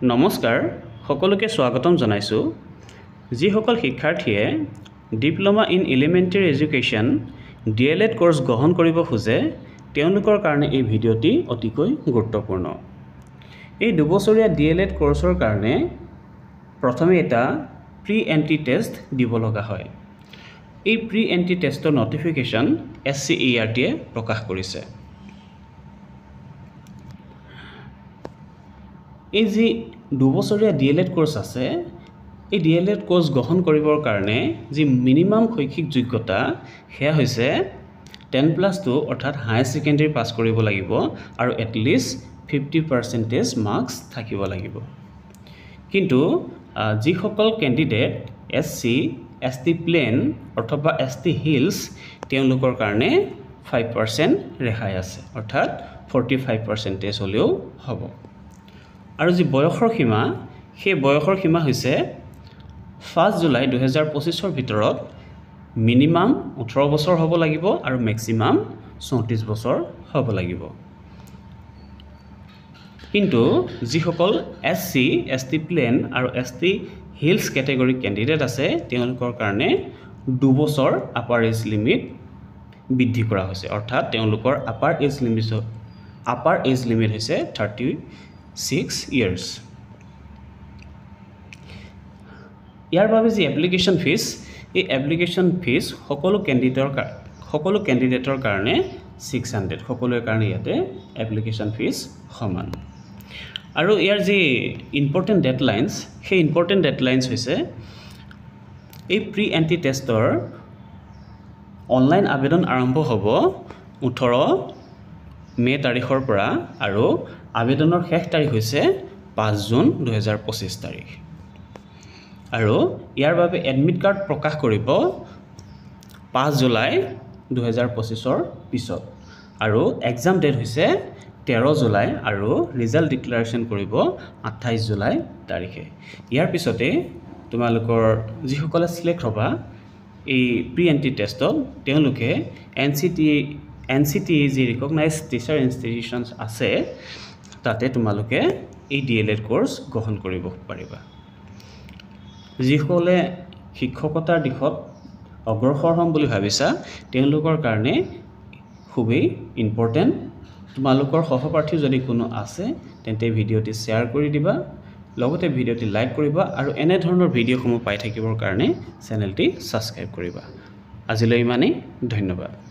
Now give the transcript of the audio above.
নমস্কাৰ সকলোকে স্বাগতম জনাইছো যিসকল শিক্ষাৰ্থীয়ে diploma in elementary education DElEd course গ্ৰহণ কৰিব খোজে তেওঁলোকৰ কাৰণে এই ভিডিঅ'টি অতিকৈ গুৰুত্বপূৰ্ণ এই দুবছৰীয়া ডিএলএড কোৰ্সৰ কাৰণে প্ৰথমে এটা প্ৰি এন্ট্ৰি টেষ্ট দিব লগা হয় এই প্ৰি এন্ট্ৰি টেষ্টৰ নটিফিকেশন SCERT এ প্ৰকাশ কৰিছে এই যে দুবছৰীয়া ডিএলএড কোৰ্স আছে এই ডিএলএড কোৰ্স গ্ৰহণ কৰিবৰ কাৰণে যি মিনিমাম শৈক্ষিক যোগ্যতা হেয়া হৈছে 10+2 অৰ্থাৎ হাই সেকেন্ডাৰী পাস কৰিব লাগিব আৰু এটলিষ্ট 50% মাৰ্কস থাকিব লাগিব কিন্তু যিসকল ক্যান্ডিডেট SC ST প্লেন অথবা ST হিলস তেওঁলোকৰ কাৰণে 5% ৰেহাই আছে অৰ্থাৎ 45% হলেও হ'ব আৰু যি বয়সৰ সীমা সেই বয়সৰ সীমা হৈছে 1 জুলাই 2025 ৰ ভিতৰত মিনিমাম 18 বছৰ হ'ব লাগিব আৰু ম্যাক্সিমাম 34 বছৰ হ'ব লাগিব কিন্তু যিসকল SC ST প্লেন আৰু ST হিলস ক্যাটেগৰি ক্যান্ডিডেট আছে তেওঁলোকৰ কাৰণে 2 বছৰ আপাৰ এজ লিমিট বৃদ্ধি কৰা হৈছে অৰ্থাৎ তেওঁলোকৰ আপাৰ এজ লিমিট হৈছে 36 years ইয়াৰ বাবে যি এপ্লিকেশন ফিস এই এপ্লিকেশন ফিস সকলো ক্যান্ডিডেটৰ কাৰণে 600 সকলোৰ কাৰণে ইয়াতে এপ্লিকেশন ফিস সমান আৰু ইয়াৰ যি ইম্পৰ্টেন্ট ডেডলাইনস সেই ইম্পৰ্টেন্ট ডেডলাইনস হৈছে এই প্ৰি এন্ট্ৰি টেষ্টৰ অনলাইন আবেদন আৰম্ভ হ'ব 18 মে তাৰিখৰ পৰা আৰু আবেদনৰ শেষ তাৰিখ হৈছে 5 জুন 2025 তাৰিখ আৰু ইয়াৰ বাবে এডমিট কাৰ্ড প্ৰকাশ কৰিব 5 জুলাই 2025 ৰ পিছত আৰু এক্সাম ডেট হৈছে 13 জুলাই আৰু ৰিজাল্ট ডিক্লাৰেশন কৰিব 28 জুলাই তাৰিখে ইয়াৰ পিছতে তোমালোকৰ যিসকলে সিলেক্ট হ'বা এই প্ৰি এন্ট্ৰি টেষ্টত তেওঁলোকে NCTA যি ৰিকগনাইজড টিচাৰ ইনষ্টিটিউশনছ আছে তাতে তোমালোকে এই ডিএলএড কোৰ্স গ্ৰহণ কৰিব পাৰিবা যিসকলে শিক্ষকতাৰ দিশত অগ্ৰসৰ হ'ম বুলি ভাবিছা তেওঁলোকৰ কাৰণে খুবেই ইম্পৰ্টেন্ট তোমালোকৰ সহপাঠী যদি কোনো আছে তেন্তে ভিডিঅ'টি শেয়াৰ কৰি দিবা লগতে ভিডিঅ'টি লাইক কৰিবা আৰু এনে ধৰণৰ ভিডিঅ'সমূহ পাই থাকিবৰ কাৰণে চেনেলটি সাবস্ক্ৰাইব কৰিবা আজিলৈ ইমানেই ধন্যবাদ